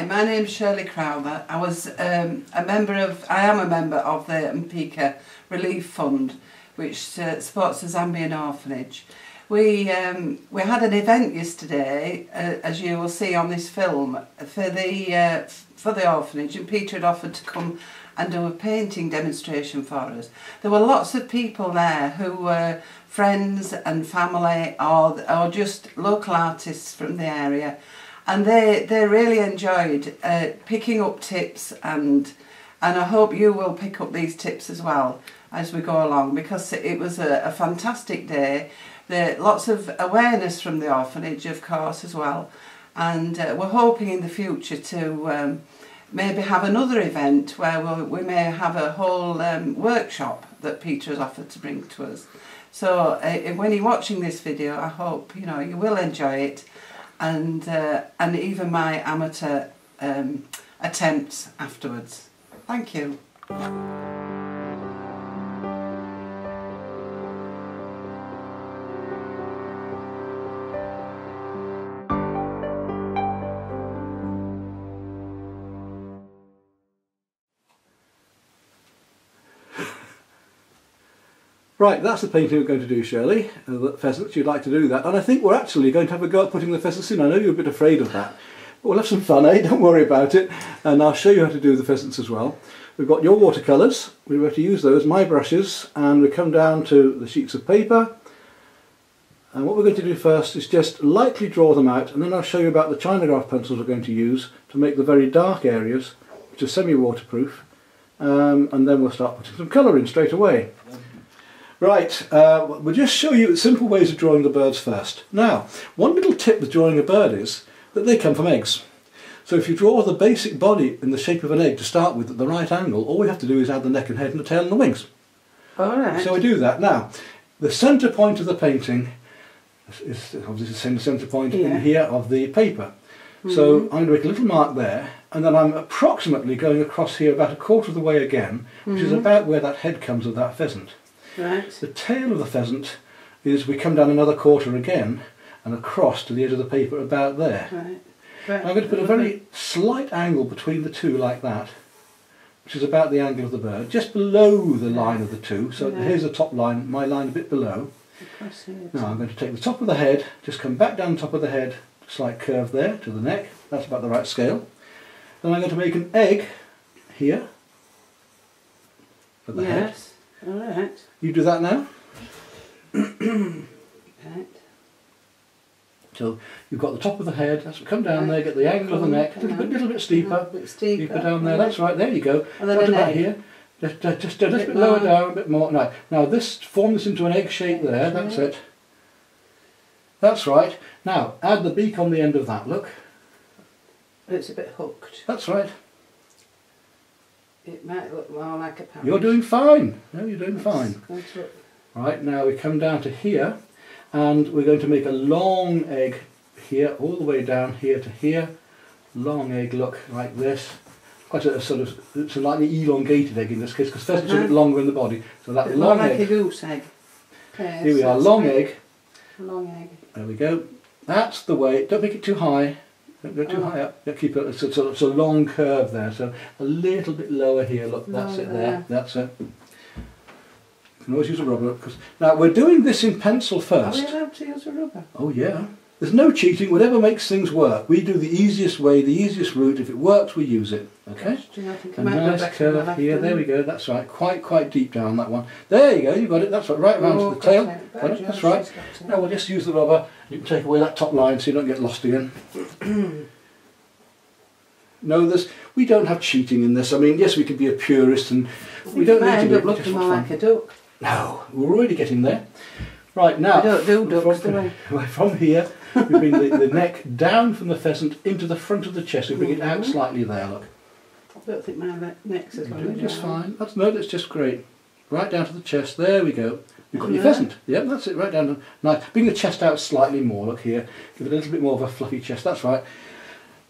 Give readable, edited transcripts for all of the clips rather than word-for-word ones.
my name's Shirley Crowther. I am a member of the Mpika Relief Fund, which supports the Zambian orphanage. We had an event yesterday, as you will see on this film, for the orphanage, and Peter had offered to come and do a painting demonstration for us. There were lots of people there who were friends and family, or just local artists from the area, and they really enjoyed picking up tips, and I hope you will pick up these tips as well as we go along, because it was a fantastic day. Lots of awareness from the orphanage, of course, as well, and we're hoping in the future to maybe have another event where we may have a whole workshop that Peter has offered to bring to us. So when you're watching this video, I hope you will enjoy it, and even my amateur attempts afterwards. Thank you. Right, that's the painting we're going to do, Shirley, the pheasants. You'd like to do that, and I think we're actually going to have a go at putting the pheasants in. I know you're a bit afraid of that, but we'll have some fun, eh? Don't worry about it, and I'll show you how to do the pheasants as well. We've got your watercolours, we're going to use those, my brushes, and we come down to the sheets of paper, and what we're going to do first is just lightly draw them out, and then I'll show you about the Chinograph pencils we're going to use to make the very dark areas, which are semi-waterproof, and then we'll start putting some colour in straight away. Right, we'll just show you simple ways of drawing the birds first. Now, one little tip with drawing a bird is that they come from eggs. So if you draw the basic body in the shape of an egg to start with at the right angle, all we have to do is add the neck and head and the tail and the wings. Alright. So we do that. Now, the centre point of the painting is obviously the centre point in here of the paper. So I'm going to make a little mark there, and then I'm approximately going across here about a quarter of the way again, which is about where that head comes of that pheasant. Right. The tail of the pheasant is we come down another quarter again and across to the edge of the paper about there. Right. Right. I'm going to put a very slight angle between the two like that, which is about the angle of the bird, just below the line of the two. So here's the top line, my line a bit below. Now I'm going to take the top of the head, just come back down the top of the head, slight curve there to the neck, that's about the right scale. Then I'm going to make an egg here for the head. Alright. You do that now. Right. So you've got the top of the head, that's come down there, get the angle of the neck, a little bit steeper. A bit steeper Down there, that's right, there you go. And then what an about egg. here? Just a bit lower down, a bit more. No. Now form this into an egg shape there, that's it. That's right. Now add the beak on the end of that, look. It's a bit hooked. That's right. It might look more like a parrot. You're doing fine. No, you're doing fine. Right, now we come down to here, and we're going to make a long egg here, all the way down here to here. Long egg, look, like this. Quite a sort of, it's a slightly elongated egg in this case, because pheasants are a bit longer in the body. So that long egg. Like a goose egg. Yes, here we are, long egg. Long egg. There we go. That's the way. Don't make it too high. Don't go too high up. Keep it. It's a long curve there. So a little bit lower here. Look, that's it there. That's it. You can always use a rubber. Now we're doing this in pencil first. Are we allowed to use a rubber? Oh yeah. There's no cheating. Whatever makes things work. We do the easiest way, the easiest route. If it works, we use it. Okay. A nice curve here. There we go. That's right. Quite deep down that one. There you go. You got it. That's right. Right round to the tail. Got it. That's right. Now we'll just use the rubber. You can take away that top line so you don't get lost again. No, we don't have cheating in this. I mean, yes, we could be a purist, and we don't need to be. It might looking more like a duck. No, we're already getting there. Right now, we don't do ducks, do we? From here, we bring the neck down from the pheasant into the front of the chest. We bring it out slightly there. Look. I don't think my neck's as long. You're doing just fine. That's just great. Right down to the chest. There we go. You've got your pheasant. Yep, that's it. Right down to nice. Bring the chest out slightly more. Look here. Give it a little bit more of a fluffy chest. That's right.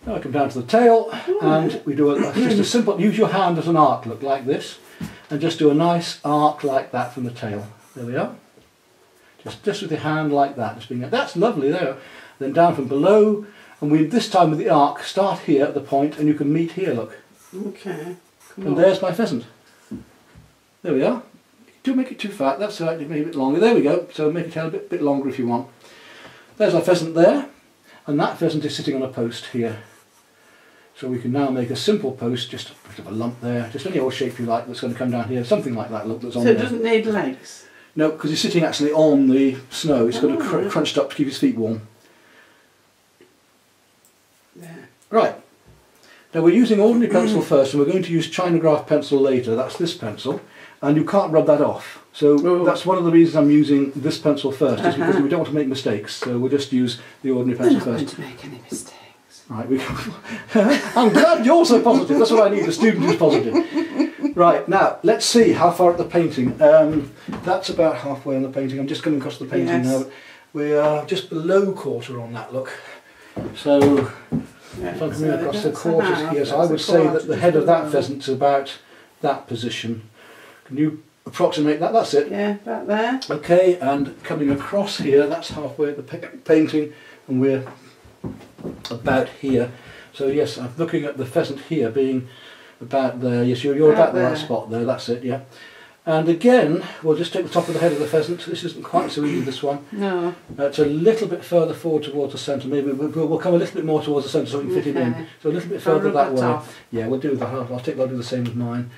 Now I come down to the tail, and we do just a simple. Use your hand as an arc. Look like this, and just do a nice arc like that from the tail. There we are. Just with your hand like that. Just being that's lovely there. Then down from below, And we, this time with the arc, start here at the point and you can meet here, look. Okay. And there's my pheasant. There we are. Don't make it too fat, that's right, make it a bit longer. There we go, so make it tail a bit longer if you want. There's our pheasant there, and that pheasant is sitting on a post here. So we can now make a simple post, just a bit of a lump there, just any old shape you like that's going to come down here, something like that, look, that's on there. So it doesn't need legs? No, because he's sitting actually on the snow, he's got to crunched up to keep his feet warm. There. Right. Now we're using ordinary pencil first, and we're going to use Chinagraph pencil later. That's this pencil, and you can't rub that off. So that's one of the reasons I'm using this pencil first, is because we don't want to make mistakes. So we'll just use the ordinary pencil first. I'm not going to make any mistakes. Right, I'm glad you're so positive. That's what I need, a student who's positive. Right, now let's see how far at the painting. That's about halfway on the painting. I'm just coming across the painting now. We are just below quarter on that, look. So if I'm coming across the quarters here, so I would say that the head of that pheasant's about that position. Can you approximate that? That's it. Yeah, about there. Okay, and coming across here, that's halfway at the painting, and we're about here. So yes, I'm looking at the pheasant here being about there. Yes, you're about the right spot there. That's it. Yeah. And again, we'll just take the top of the head of the pheasant. This isn't quite so easy, this one. No. It's a little bit further forward towards the centre. Maybe we'll come a little bit more towards the centre so we can fit it in. So a little bit further that way. Off. Yeah, we'll do that. I'll do the same with mine.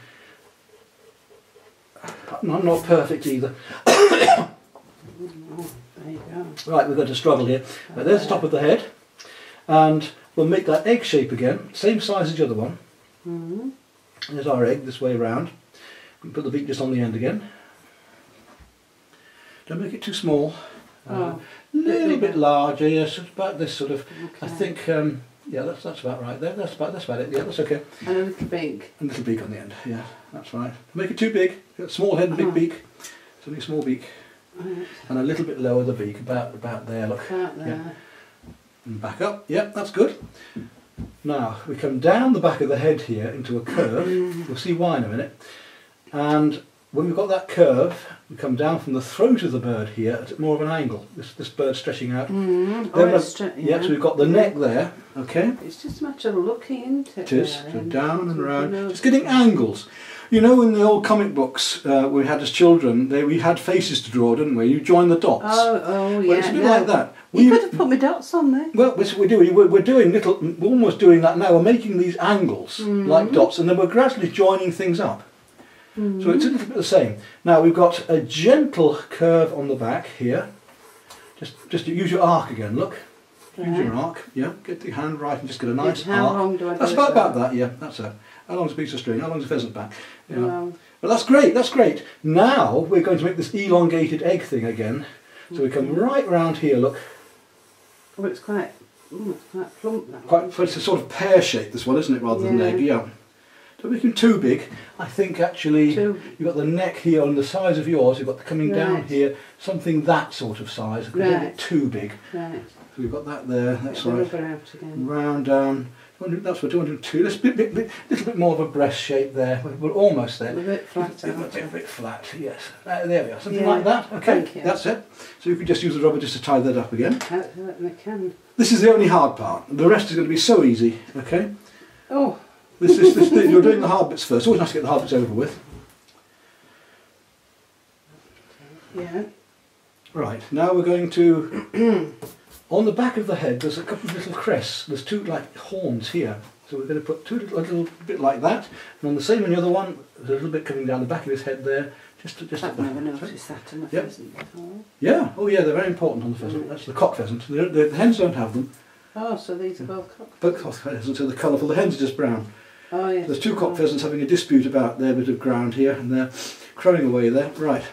I'm not perfect either. There you go. Right, we're going to struggle here. There's the top of the head. And we'll make that egg shape again. Same size as the other one. There's our egg this way round. We can put the beak just on the end again. Don't make it too small. A little bit larger, yes, about this sort of. Okay. I think, yeah, that's about right there. That's about it. Yeah, that's okay. And a little beak. And a little beak on the end. Yeah, that's right. Don't make it too big. Small head and big beak. It's only a small beak. And a little bit lower the beak, about there. Look. About there. Yeah. And back up. Yep, that's good. Now we come down the back of the head here into a curve. We'll see why in a minute. And when we've got that curve, we come down from the throat of the bird here at more of an angle. This bird stretching out. So we've got the neck there. Okay. It's just a matter of looking into it. It is. So down and round. Just getting angles. You know, in the old comic books we had as children, we had faces to draw, didn't we? You join the dots. Oh yeah. Well, it's a bit like that. You could have put my dots on there. Well, we do. We're doing little. We're almost doing that now. We're making these angles like dots, and then we're gradually joining things up. So it's a little bit the same. Now we've got a gentle curve on the back here. Just use your arc again. Look. Use your arc. Yeah. Get the hand right and just get a nice arc. How long do I do That's about that. Yeah. That's it. How long's a piece of string? How long's a pheasant back? Yeah. But that's great. That's great. Now we're going to make this elongated egg thing again. So we come right round here. Look. Oh, it's quite plump now. It's a sort of pear shape, this one, isn't it, rather than egg? Yeah. Don't make them too big. I think actually you've got the neck here on the size of yours. You've got the coming down here, something that sort of size. A little bit too big. Right. So we've got that there. That's right. Round down. That's what 202. Let's a little bit more of a breast shape there. We're almost there. A bit flat. A bit flat. Yes. There we are. Something like that. Okay. Thank you. That's it. So you could just use the rubber just to tie that up again. I can. This is the only hard part. The rest is going to be so easy. Okay. Oh. You're doing the hard bits first. Always nice to get the hard bits over with. Yeah. Right, now we're going to, on the back of the head there's a couple of little crests. There's two like horns here. So we're going to put a little bit like that. And on the same on the other one, there's a little bit coming down the back of his head there. I've never noticed that on the pheasant before. Yeah, oh yeah, they're very important on the pheasant. That's the cock pheasant. The hens don't have them. Oh, so these are both cock pheasants. Both cock pheasants are the colourful. The hens are just brown. Oh, yes. There's two cock pheasants having a dispute about their bit of ground here, and they're crowing away there. Right.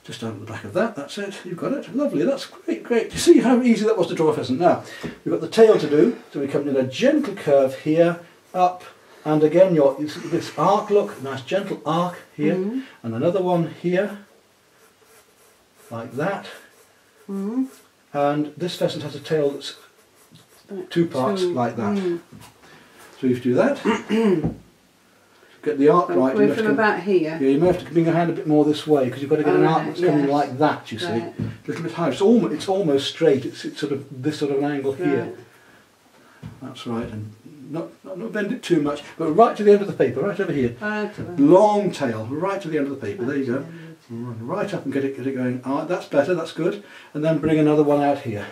Just down at the back of that, that's it. You've got it. Lovely, that's great, great. You see how easy that was to draw a pheasant? Now, we've got the tail to do, so we come in a gentle curve here, up, and again, this arc look, nice gentle arc here, and another one here, like that. And this pheasant has a tail that's two parts like that. So you have to do that. Get the arc right. From about here. Yeah, you may have to bring your hand a bit more this way because you've got to get an arc that's coming like that, you see. a little bit higher. It's almost straight. It's sort of this sort of an angle here. Right. That's right, and not bend it too much, but right to the end of the paper, right over here. Right. Long tail, right to the end of the paper. There you go. Right up and get it going. Ah, that's better. That's good. And then bring another one out here.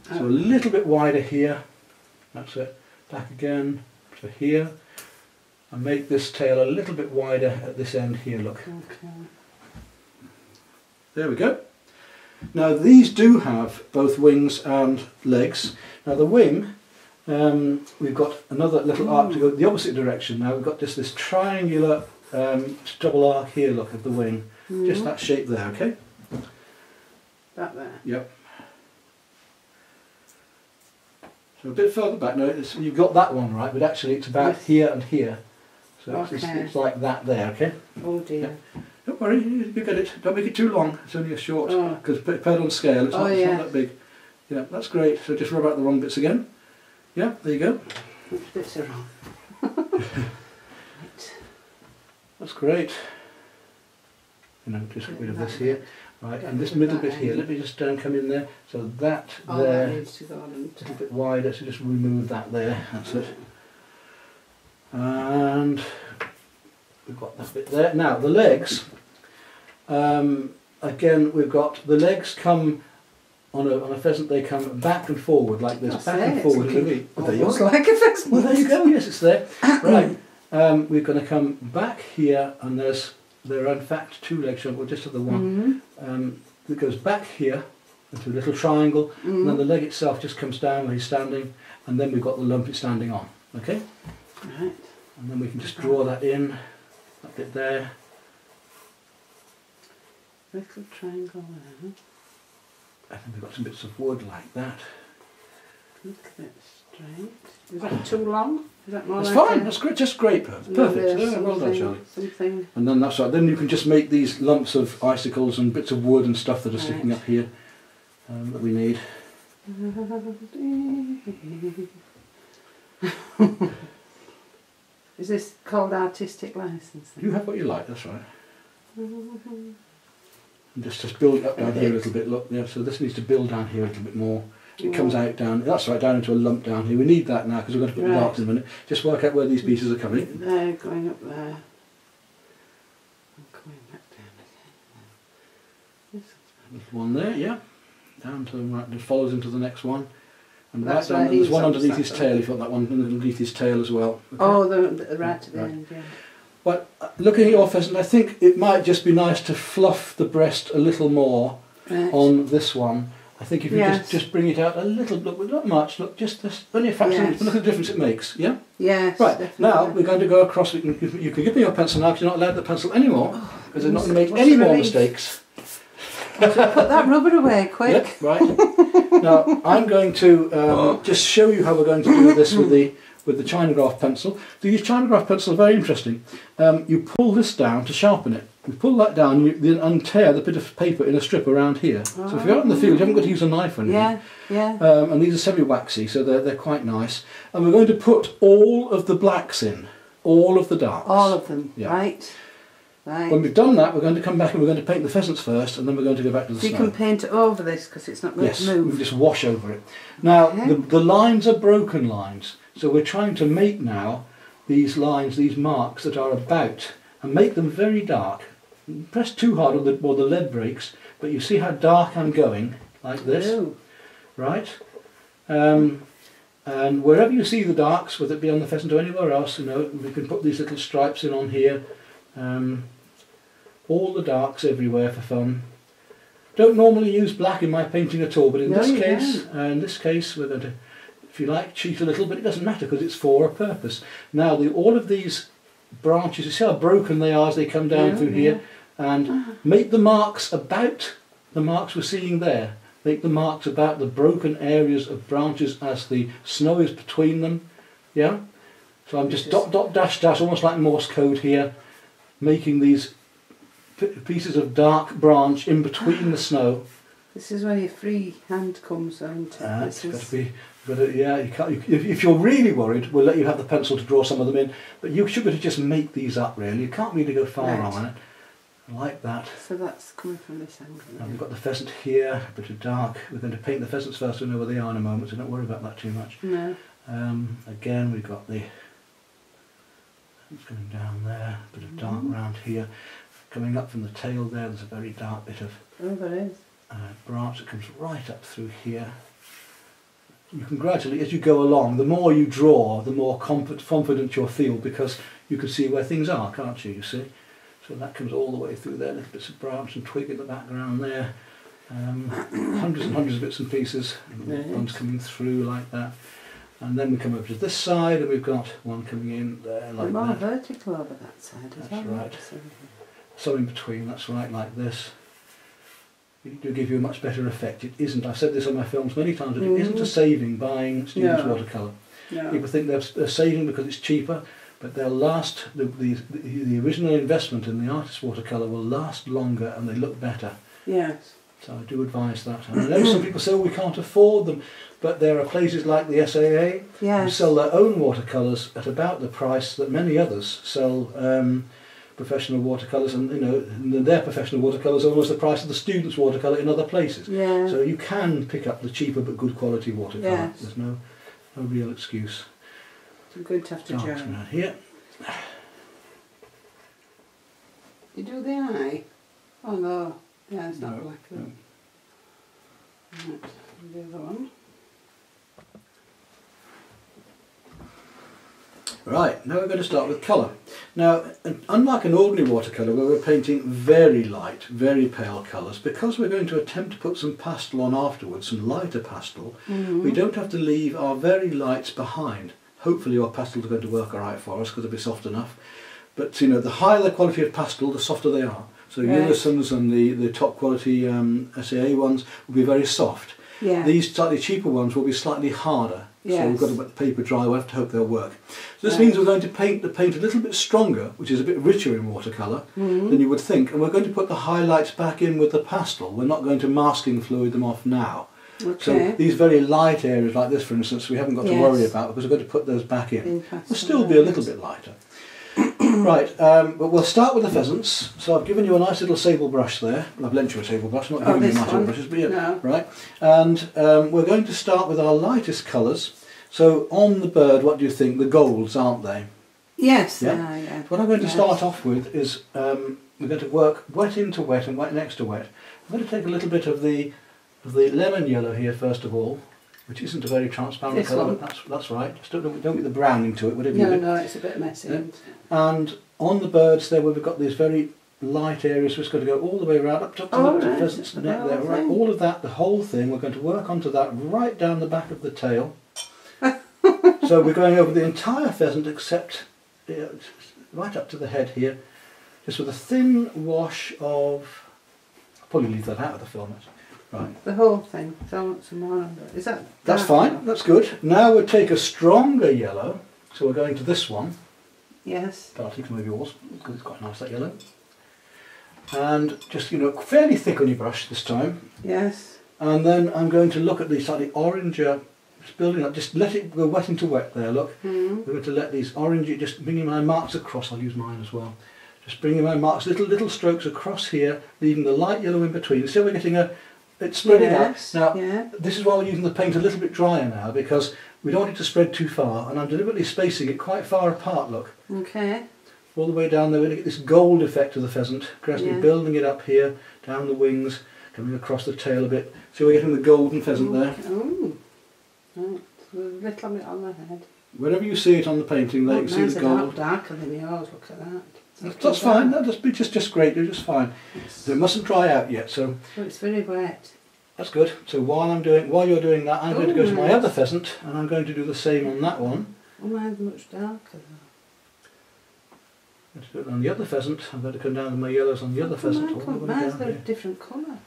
So a little bit wider here. That's it. Back again to here. And make this tail a little bit wider at this end here, look. Okay. There we go. Now these do have both wings and legs. Now the wing, we've got another little arc to go the opposite direction. Now we've got just this triangular double arc here, look, of the wing. Just that shape there, okay? That there? Yep. So a bit further back, no, you've got that one right, but actually it's about here and here. So it's like that there, okay? Oh dear. Yeah. Don't worry, you get it. Don't make it too long. It's only a short, because compared on scale, it's not that big. Yeah, that's great. So just rub out the wrong bits again. Yeah, there you go. Which bits are wrong? Right. That's great. You know, just get rid of this here. Right, and this middle bit here, let me just come in there. So that there, that needs to go on. a little bit wider, so just remove that there. That's it. And we've got that bit there. Now the legs, again we've got the legs come on a pheasant, they come back and forward like this, back and forward. There you go. Like a pheasant. Well, there you go. Yes, it's there. Right. We're going to come back here, and there are in fact two legs shown, or just the one. It goes back here into a little triangle, and then the leg itself just comes down where he's standing, and then we've got the lump it's standing on. Okay. Right. And then we can just draw that in, that bit there. Little triangle there. And then we've got some bits of wood like that. Look a bit straight. Is that too long? Is that more That's like fine, that's great, just great, perfect. Yeah, well done, Charlie. Something. And then that's right, then you can just make these lumps of icicles and bits of wood and stuff that are sticking up here that we need. Is this called artistic licence? You have what you like, that's right. And just build it up down here a little bit, look, yeah, so this needs to build down here a little bit more. It comes out down, that's right, down into a lump down here. We need that now because we're going to put the darks in a minute. Just work out where these pieces are coming. They're going up there. I'm coming back down again. There's one there, yeah. Down to the right, just follows into the next one. And That's right down, there's one underneath his tail, if you want that one underneath his tail as well. Okay. Oh, the right at the end, yeah. But looking at your pheasant, I think it might just be nice to fluff the breast a little more on this one. I think if you just bring it out a little, look, not much, look, just this, only a fraction, but look at the difference it makes, yeah? Yes. Right, definitely. now we're going to go across, you can give me your pencil now because you're not allowed the pencil anymore, because they're not going to make any more mistakes. Put that rubber away, quick. Yep, right. Now I'm going to just show you how we're going to do this with the Chinagraph pencil. These Chinagraph pencils are very interesting. You pull this down to sharpen it. You pull that down, you then untear the bit of paper in a strip around here. So if you're out in the field, you haven't got to use a knife or anything. Yeah. And these are semi-waxy, so they're quite nice. And we're going to put all of the blacks in, all of the darks. All of them, yeah. right. When we've done that, we're going to come back and we're going to paint the pheasants first, and then we're going to go back to the snow. So you can paint over this because it's not going to move. Yes, we can just wash over it. Now, the lines are broken lines, so we're trying to make now these lines, these marks that are about, and make them very dark. Press too hard or the lead breaks, but you see how dark I'm going, like this, right? And wherever you see the darks, whether it be on the pheasant or anywhere else, you know, we can put these little stripes in on here. All the darks everywhere for fun. Don't normally use black in my painting at all, but in this case, we're going to, if you like, cheat a little, but it doesn't matter because it's for a purpose. Now, all of these branches, you see how broken they are as they come down through here, and make the marks about the marks we're seeing there. Make the marks about the broken areas of branches as the snow is between them. Yeah? So I'm just dot, dot, dash, dash, almost like Morse code here, making these pieces of dark branch in between the snow. This is where your free hand comes out. It's got to be, you can't, if you're really worried, we'll let you have the pencil to draw some of them in, but you should be able to just make these up really. You can't really go far wrong on it. like that. So that's coming from this angle. And we've got the pheasant here, a bit of dark. We're going to paint the pheasants first, we'll know where they are in a moment, so don't worry about that too much. No. Again, we've got the going down there, a bit of dark round here. Coming up from the tail there's a very dark bit of branch that comes right up through here. You can gradually, as you go along, the more you draw, the more confident you'll feel, because you can see where things are, can't you, you see? So that comes all the way through there, little bits of branch and twig in the background there. Hundreds and hundreds of bits and pieces, ones coming through like that. And then we come over to this side and we've got one coming in there like more that. Vertical over that side as well. That's right. So in between, that's right, like this. It do give you a much better effect. It isn't, I've said this on my films many times, but it isn't a saving buying students' watercolour. No. People think they're saving because it's cheaper, but they'll last, the original investment in the artist's watercolour will last longer and they look better. Yes. So I do advise that. And I know some people say, oh, we can't afford them, but there are places like the SAA who sell their own watercolours at about the price that many others sell professional watercolours, and you know their professional watercolours are almost the price of the student's watercolour in other places. Yeah. So you can pick up the cheaper but good quality watercolour. Yes. There's no real excuse. I'm going to have to Darks join. around here. You do the eye? Oh no. Yeah, it's not No, black. no. Right, the other one. Right, now we're going to start with colour. Now, unlike an ordinary watercolour where we're painting very light, very pale colours, because we're going to attempt to put some pastel on afterwards, some lighter pastel, we don't have to leave our very lights behind. Hopefully your pastels are going to work alright for us because they'll be soft enough. But you know, the higher the quality of pastel, the softer they are. So Unisons and the top quality SAA ones will be very soft. Yeah. These slightly cheaper ones will be slightly harder. Yes. So we've got to let the paper dry, we'll have to hope they'll work. So this means we're going to paint the paint a little bit stronger, which is a bit richer in watercolour than you would think, and we're going to put the highlights back in with the pastel. We're not going to masking fluid them off now. Okay. So these very light areas like this, for instance, we haven't got to worry about because we're going to put those back in. They'll still be a little bit lighter. Right, but we'll start with the pheasants. So I've given you a nice little sable brush there. I've lent you a sable brush, not giving you much brushes, but yeah, right. And we're going to start with our lightest colours. So on the bird, what do you think? The golds, aren't they? Yes. Yeah. Yeah. What I'm going to start off with is we're going to work wet into wet and wet next to wet. I'm going to take a little bit of the lemon yellow here first of all, which isn't a very transparent colour, but that's right. Just don't get the brown into it, whatever you do. No, it's a bit messy. Yeah. And on the birds there, we've got these very light areas, so it's going to go all the way around up to the pheasant's neck there. Right, all of that, the whole thing, we're going to work onto that right down the back of the tail. So we're going over the entire pheasant except right up to the head here, just with a thin wash of, I'll probably leave that out of the film. Right. The whole thing. Don't some more under it. Is that? That's fine. That's good. Now we'll take a stronger yellow. So we're going to this one. Yes. But I'll take some of yours because it's quite nice, that yellow. And just, you know, fairly thick on your brush this time. Yes. And then I'm going to look at the slightly oranger, just building up, just let it go wet into wet there, look. We're going to let these orangey, just bringing my marks across, I'll use mine as well. Just bringing my marks, little strokes across here, leaving the light yellow in between. So we're getting it's spreading out. Now, this is why we're using the paint a little bit drier now, because we don't want it to spread too far, and I'm deliberately spacing it quite far apart, look. Okay. All the way down there, we're going to get this gold effect of the pheasant, gradually building it up here, down the wings, coming across the tail a bit. So we're getting the golden pheasant there. Oh, right. So a little bit on the head. Wherever you see it on the painting, there you can see the gold. Darker than yours, look at that. That's fine, that'll just be just great, they're just fine. So it mustn't dry out yet, so it's very wet. that's good. So while you're doing that, I'm going to go to my other pheasant and I'm going to do the same on that one. Oh, mine's much darker though. I'm going to do it on the other pheasant. I'm going to come down to my yellows on the other pheasant. Mine's got a different colour.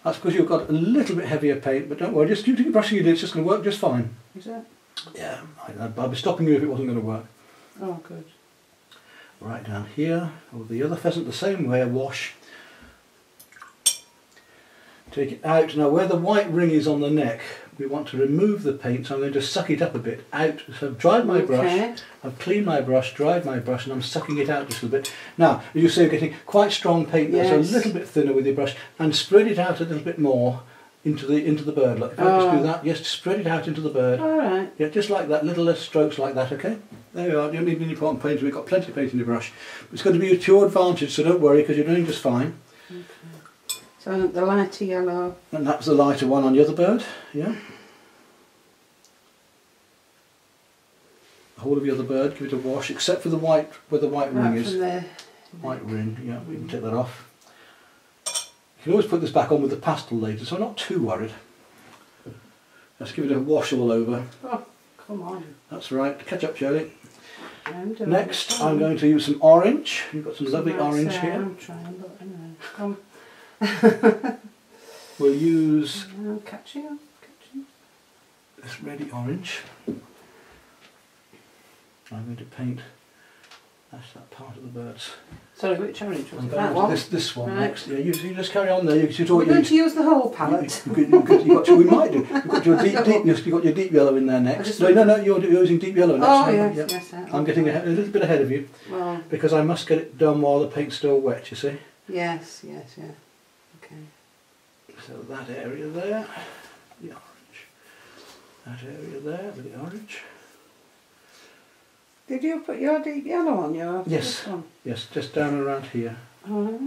That's because you've got a little bit heavier paint, but don't worry, just keep brushing it in, it's just going to work just fine. Is it? Yeah, I'd be stopping you if it wasn't going to work. Oh, good. Right down here, with the other pheasant the same way, a wash. Take it out. Now where the white ring is on the neck, we want to remove the paint, so I'm going to suck it up a bit out. So I've dried my brush, I've cleaned my brush, dried my brush, and I'm sucking it out just a little bit. Now, as you say, you're getting quite strong paint there, so a little bit thinner with your brush, and spread it out a little bit more into the bird. Look, if I just do that, yes, spread it out into the bird. All right. Yeah, just like that, little less strokes like that, okay? There you are, you don't need any point paint, we've got plenty of paint in your brush. It's going to be to your advantage, so don't worry, because you're doing just fine. Okay. So the lighter yellow. And that's the lighter one on the other bird, yeah. The whole of the other bird, give it a wash, except for the white, where the white ring is. White ring, yeah, we can take that off. You can always put this back on with the pastel later, so I'm not too worried. Let's give it a wash all over. Oh, come on. That's right, catch up, Shirley. Next, I'm going to use some orange. You've got some lovely orange here. I'm trying, but anyway, come. We'll use Catching. this reddy orange. I'm going to paint. That's that part of the birds. Sorry, which orange was I'm it? going That to one? this one Right. next. Yeah, you just carry on there. We're going to use the whole palette. We might do. You've got your deep yellow in there next. No, you're using deep yellow next. Oh yes. I'm getting a little bit ahead of you because I must get it done while the paint's still wet. You see. Yes. Okay. So that area there, the orange. That area there with the orange. Did you put your deep yellow on your Yes. one? Yes, just down around here. Oh.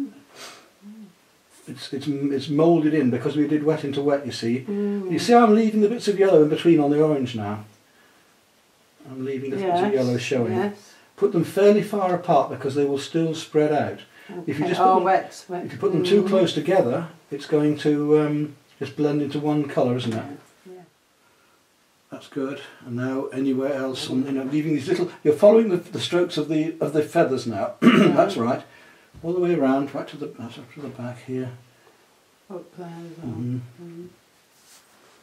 It's moulded in because we did wet into wet, you see. You see I'm leaving the bits of yellow in between on the orange now. I'm leaving the bits of yellow showing. Yes. Put them fairly far apart because they will still spread out. Okay. If you just put them, wet. If you put them too close together, it's going to just blend into one colour, isn't it? Yeah. That's good. And now anywhere else, leaving these little. You're following the strokes of the feathers now. That's right. All the way around, right to the back here. Up there as well.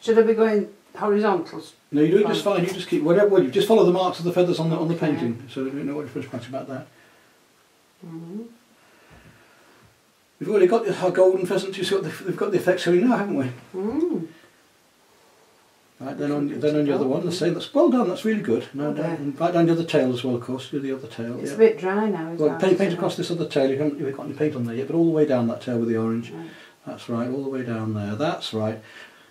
Should I be going horizontal? No, you do it just fine. You just keep whatever. You just follow the marks of the feathers on the painting. So you don't know what much about that. We've already got our golden pheasants. You see what they've got the effect showing now, haven't we? Right, then on the other one, the same. That's well done. That's really good. No, right down the other tail as well, of course. Do the other tail. It's a bit dry now, isn't it? Paint across this other tail. You haven't got any paint on there yet, but all the way down that tail with the orange. Right. That's right. All the way down there. That's right.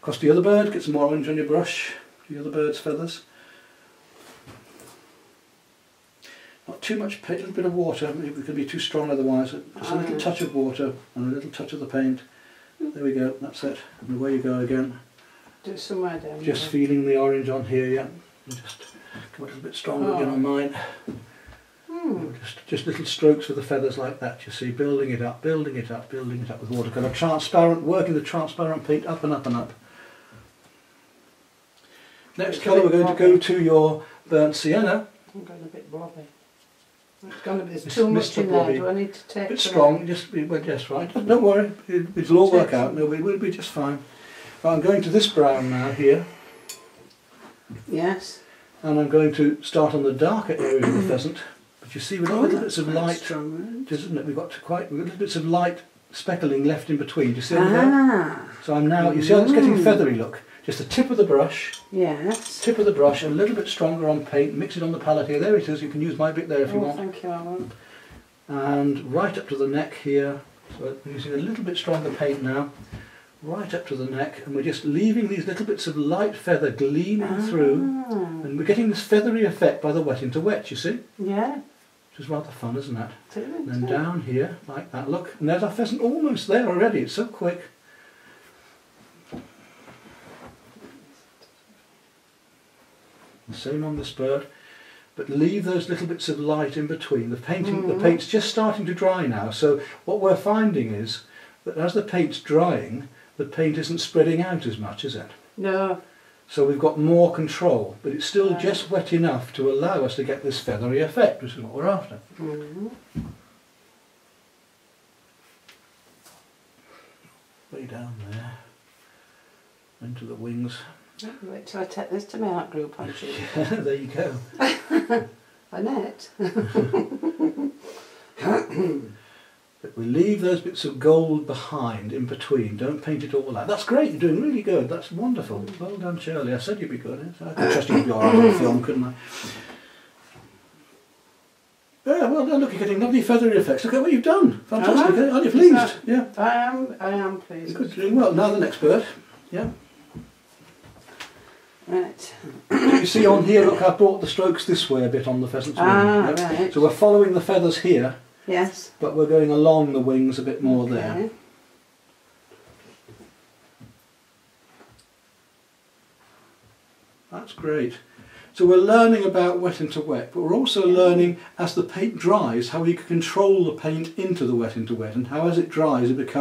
Across the other bird. Get some more orange on your brush. The other bird's feathers. Not too much paint. A little bit of water. It could be too strong otherwise. Just a little touch of water and a little touch of the paint. There we go. That's it. And away you go again. Do it somewhere down Just there. feeling the orange on here, yeah. And just come a little bit stronger again on mine. Just little strokes with the feathers like that, you see, building it up with watercolour. Transparent, working the transparent paint up and up and up. Next colour we're going to go to your burnt sienna. I'm going a bit blobby. There's too much in there. Do I need to take a bit strong, just right. Don't worry, it'll all work out. No, it will be just fine. Right, I'm going to this brown now here. Yes. And I'm going to start on the darker areas of the pheasant. But you see, we've got little bits of light, isn't it? We've got little bits of light speckling left in between. Do you see that? So I'm now, you see how it's getting feathery look? Just the tip of the brush. Yes. Tip of the brush, a little bit stronger on paint, mix it on the palette here. There it is, you can use my bit there if you want. Thank you, I won't. And right up to the neck here. So I'm using a little bit stronger paint now. Right up to the neck, and we're just leaving these little bits of light feather gleaming through, and we're getting this feathery effect by the wet into wet, you see? Yeah. Which is rather fun, isn't it? And then down here, like that, look, and there's our pheasant almost there already, it's so quick. The same on this bird, but leave those little bits of light in between. The paint's just starting to dry now, so what we're finding is that as the paint's drying, the paint isn't spreading out as much, is it? No. So we've got more control, but it's still just wet enough to allow us to get this feathery effect, which is what we're after. Way down there, into the wings. Wait till I take this to my art group, actually. There you go. Annette. But we leave those bits of gold behind, in between. Don't paint it all out. That's great. You're doing really good. That's wonderful. Well done, Shirley. I said you'd be good. I could trust you to be all right on film, couldn't I? Yeah, well done. Look, you're getting lovely feathery effects. Look at what you've done. Fantastic. Aren't you pleased? Yeah. I am pleased. Good. Doing well. Now the next bird. Yeah. Right. You see on here, look, I brought the strokes this way a bit on the pheasant's wing. Right. So we're following the feathers here. Yes. But we're going along the wings a bit more there. That's great. So we're learning about wet into wet, but we're also learning as the paint dries how we can control the paint into the wet into wet, and how as it dries it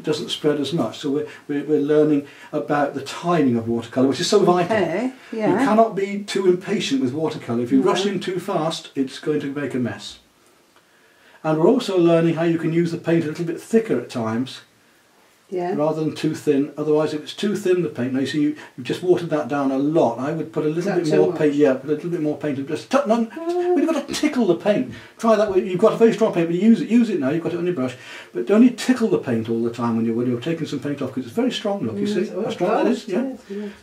doesn't spread as much. So we're learning about the timing of watercolour, which is so vital. Yeah. You cannot be too impatient with watercolour. If you rush in too fast, it's going to make a mess. And we're also learning how you can use the paint a little bit thicker at times, rather than too thin. Otherwise, if it's too thin, the paint, now you see you've just watered that down a lot. I would put a little bit more paint, put a little bit more paint, and just we've got to tickle the paint. Try that way. You've got a very strong paint, but use it now. You've got it on your brush, but don't you tickle the paint all the time when you're taking some paint off, because it's very strong. Look, you see how strong that is. Yeah.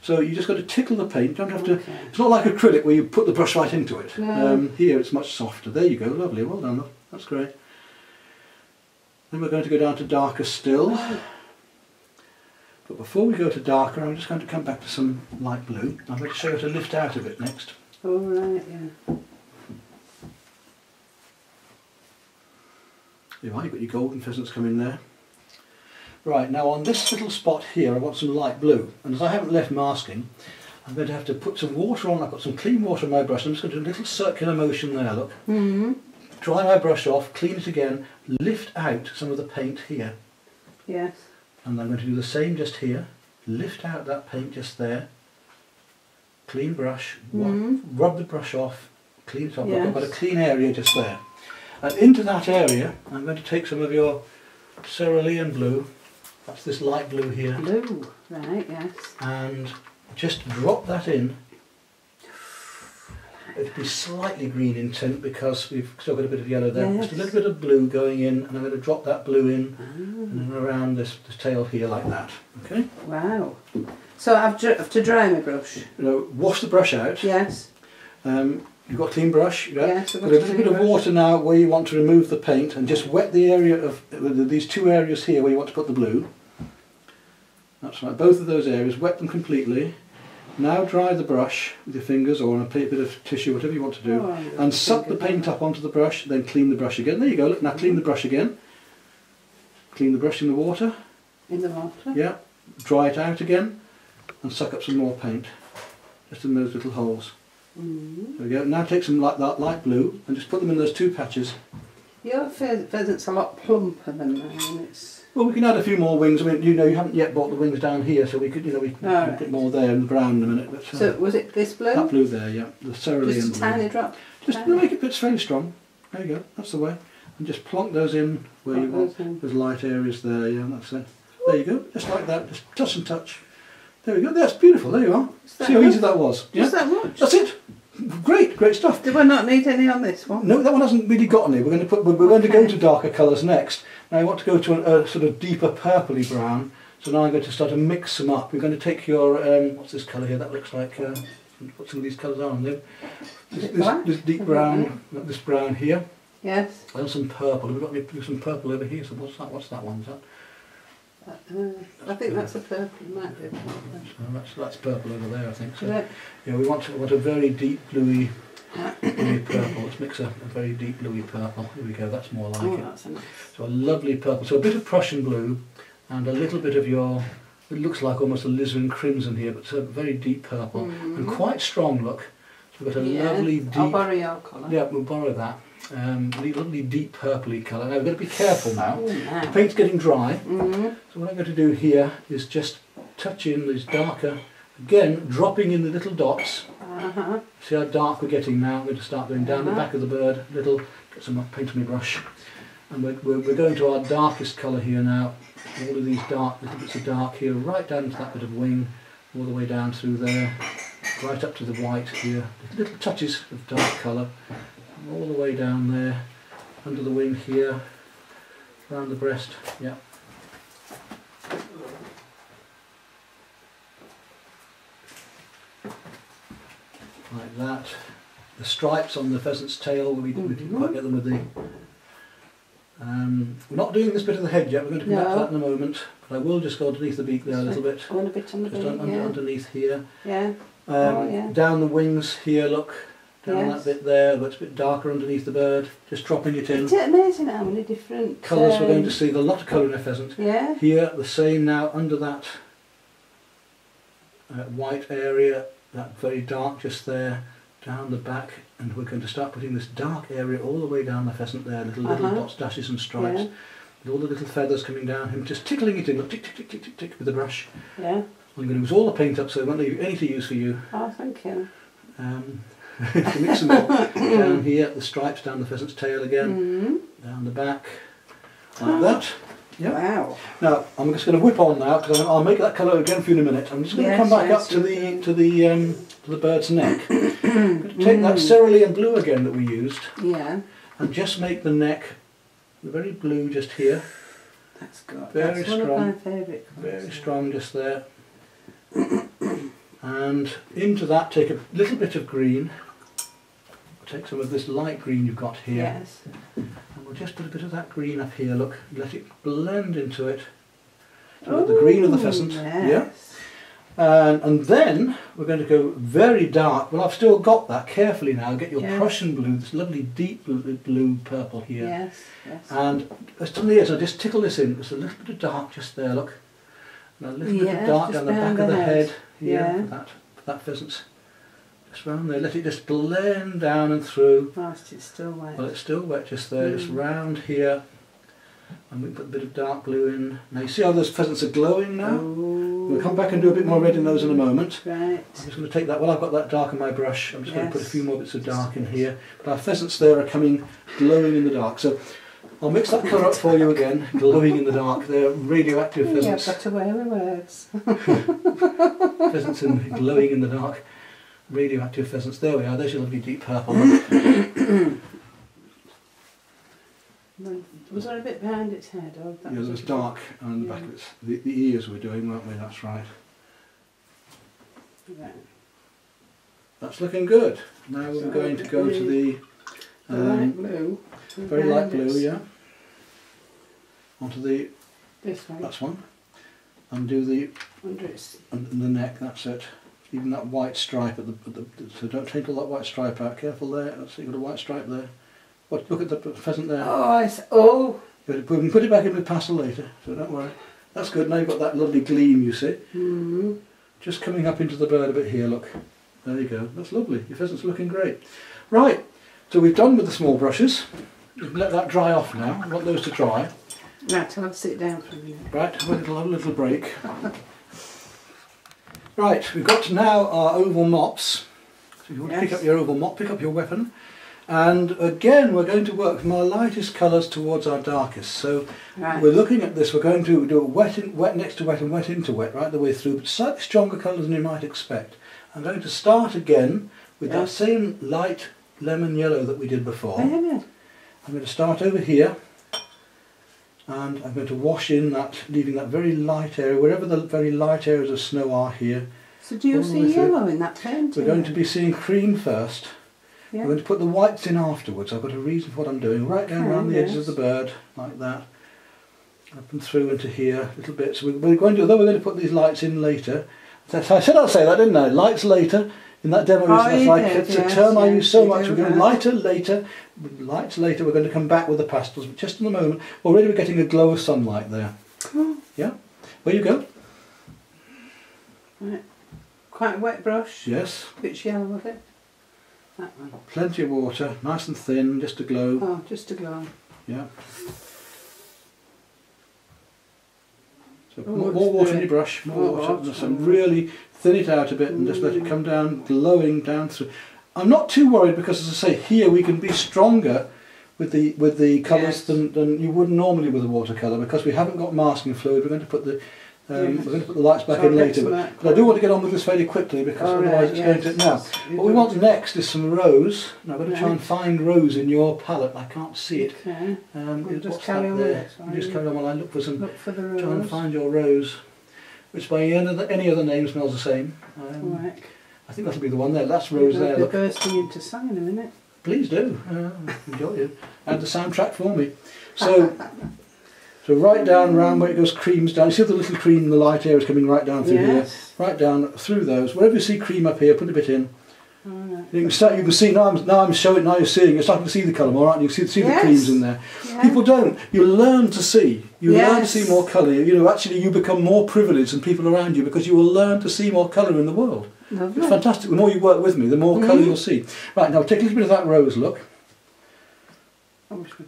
So you just got to tickle the paint. Don't have to. It's not like acrylic where you put the brush right into it. Here it's much softer. There you go. Lovely. Well done. Look. That's great. Then we're going to go down to darker still. But before we go to darker, I'm just going to come back to some light blue. I'm going to show you how to lift out a bit next. All right, yeah. You've got your golden pheasants coming there. Right, now on this little spot here I want some light blue. And as I haven't left masking, I'm going to have to put some water on. I've got some clean water on my brush. I'm just going to do a little circular motion there, look. Dry my brush off, clean it again, lift out some of the paint here. Yes. And I'm going to do the same just here. Lift out that paint just there. Clean brush, rub the brush off, clean it off. I've got a clean area just there. And into that area I'm going to take some of your cerulean blue. That's this light blue here. Blue, right, yes. And just drop that in. It'll be slightly green in tint because we've still got a bit of yellow there. Just a little bit of blue going in, and I'm going to drop that blue in and then around this tail here like that. Okay? Wow. So I have to dry my brush? Wash the brush out. Yes. You've got a clean brush. Yes, I've got a little bit of water now where you want to remove the paint, and just wet the area of these two areas here where you want to put the blue. That's right, both of those areas, wet them completely. Now dry the brush with your fingers or on a bit of tissue, whatever you want to do, and suck the paint up onto the brush, then clean the brush again. There you go, look, now clean the brush again. Clean the brush in the water. In the water? Yeah. Dry it out again and suck up some more paint, just in those little holes. There we go. Now take some like that light blue and just put them in those two patches. Your pheasant's a lot plumper than mine. Well, we can add a few more wings. I mean, you haven't yet bought the wings down here, so we could, we can put more there in the brown in a minute. But, so was it this blue? That blue there, yeah, the cerulean blue. Just a tiny drop. Just make it fairly strong. There you go. That's the way. And just plonk those in where you want. There's light areas there. Yeah, that's it. There you go. Just like that. Just touch and touch. There we go. That's beautiful. There you are. See how easy that was. Just that much. That's it. Great stuff. Do we not need any on this one? No, that one hasn't really got any. We're going to go to darker colours next. Now I want to go to a sort of deeper purpley brown. So now I'm going to start to mix them up. We're going to take your what's this colour here? That looks like put some of these colours on there. This deep brown, this brown here. Yes. And some purple. We've got some purple over here. So what's that one? Is that? I think that's a purple. It might be a purple. So that's purple over there, I think. So Yeah. we want a very deep bluey purple. Let's mix a very deep bluey purple. Here we go. That's more like it. That's nice. So a lovely purple. So a bit of Prussian blue and a little bit of your. It looks like almost a alizarin crimson here, but it's a very deep purple and quite strong. Look. So we've got a lovely deep. I'll borrow your colour. Yeah, we'll borrow that. Lovely deep purpley colour. Now we've got to be careful now. The paint's getting dry. So what I'm going to do here is just touch in these darker, again dropping in the little dots. See how dark we're getting now. I'm going to start going down the back of the bird. Get some paint on my brush. And we're going to our darkest colour here now. All of these little bits of dark here, right down into that bit of wing, all the way down through there, right up to the white here. Little touches of dark colour. All the way down there, under the wing here, around the breast, yeah. Like that. The stripes on the pheasant's tail, we didn't quite get them with the... we're not doing this bit of the head yet, we're going to come back to that in a moment, but I will just go underneath the beak there a little bit. On a bit on the just beak, underneath here. Yeah. Down the wings here, look. Down that bit there, but it's a bit darker underneath the bird. Just dropping it in. It's amazing how many different colours we're going to see. There's a lot of colour in a pheasant. Yeah. Here, the same now under that white area, that very dark just there, down the back, and we're going to start putting this dark area all the way down the pheasant there, little dots, dashes and stripes. With all the little feathers coming down, him just tickling it in, look, tick, tick, tick, tick, tick, tick, with the brush. Yeah. I'm going to use all the paint up so I won't leave any to use for you. Oh, thank you. To mix them up. Down here, the stripes down the pheasant's tail again, down the back, like that. Yep. Wow. Now I'm just going to whip on now because I'll make that colour again for you in a minute. I'm just going to come back up to the bird's neck. I'm going to take that cerulean blue again that we used. Yeah. And just make the neck the very blue just here. That's good. Very That's strong. one of my favourite colours. Very strong just there. And into that take a little bit of green. Take some of this light green you've got here. Yes. And we'll just put a bit of that green up here, look. Let it blend into it. So the green of the pheasant. Yes. Yeah. And then we're going to go very dark. Well, I've still got that. Carefully now. Get your Prussian blue, this lovely deep blue purple here. Yes, yes. And just on the edge, I'll just tickle this in. There's a little bit of dark just there, look. And a little bit of dark down the back of the head here for that pheasant's. Just round there, let it just blend down and through. Whilst it's still wet. Well, it's still wet just there, just round here. And we can put a bit of dark blue in. Now you see how those pheasants are glowing now? We'll come back and do a bit more red in those in a moment. Right. I'm just going to take that, well I've got that dark on my brush, I'm just going to put a few more bits of dark in here. But our pheasants there are coming glowing in the dark. So I'll mix that colour up for you again, glowing in the dark. They're radioactive pheasants. Yeah, I've got to wear my words. Pheasants glowing in the dark. Radioactive pheasants. There we are. There's your lovely deep purple. Was there a bit behind its head? Or Yeah, there was dark on the back of its... The ears we're doing, weren't we? That's right. Right. That's looking good. Now we're going to go to the... light blue. Very light blue, yeah. Onto the... This one. That's one. And do the... Under its... Under the neck, that's it. Even that white stripe at the so don't take all that white stripe out. Careful there. Let's see, you've got a white stripe there. What? Look at the pheasant there. Oh, We can put it back in with pastel later, so don't worry. That's good. Now you've got that lovely gleam, you see. Just coming up into the bird a bit here. Look, there you go. That's lovely. Your pheasant's looking great. Right. So we've done with the small brushes. We can let that dry off now. I want those to dry. Right, I'll have to sit down for a minute. Right. We'll have a little break. Right, we've got now our oval mops. So if you want to pick up your oval mop, pick up your weapon. And again, we're going to work from our lightest colours towards our darkest. So we're looking at this, we're going to do wet next to wet and wet into wet right the way through, but slightly stronger colours than you might expect. I'm going to start again with that same light lemon yellow that we did before. I'm going to start over here. And I'm going to wash in that, leaving that very light area, wherever the very light areas of snow are here. So do you see yellow in that paint? We're going to be seeing cream first. We're going to put the whites in afterwards. I've got a reason for what I'm doing. Right down around the edges of the bird, like that. Up and through into here, little bits. We're going to, although we're going to put these lights in later. I said I'd say that, didn't I? Lights later. In that demo, it's a term I use so much. We're going lighter later, lights later. We're going to come back with the pastels, but just in a moment. Already we're getting a glow of sunlight there. Yeah, where you go? Right. Quite a wet brush. Yes. Bit yellow with it. That one. Plenty of water, nice and thin, just to glow. Oh, just to glow. Yeah. So more water in your brush, more water. Just really thin it out a bit and just let it come down, glowing down through. I'm not too worried because, as I say, here we can be stronger with the colours than you would normally with a watercolour, because we haven't got masking fluid. We're going to put the We're going to put the lights back in later, but I do want to get on with this fairly quickly because otherwise it's going to... Now, what we want next is some rose. Now I've got to try and find rose in your palette. I can't see it. Okay. We'll just carry on there? with We'll just carry on while I look for some... Look for the rose. Try and find your rose, which by any other name smells the same. Right. I think that'll be the one there. That's rose there. They're Look. bursting into song in a minute. Please do. Enjoy it. Add the soundtrack for me. So... So right down round where it goes creams down. You see the little cream in the light areas coming right down through here. Right down through those. Wherever you see cream up here, put a bit in. Right. You can see now I'm showing, now you're seeing, you're starting to see the colour more, aren't you? You see the creams in there. Yeah. People don't. You learn to see. You learn to see more colour. You know, actually you become more privileged than people around you because you will learn to see more colour in the world. Lovely. It's fantastic. The more you work with me, the more colour you'll see. Right, now take a little bit of that rose look.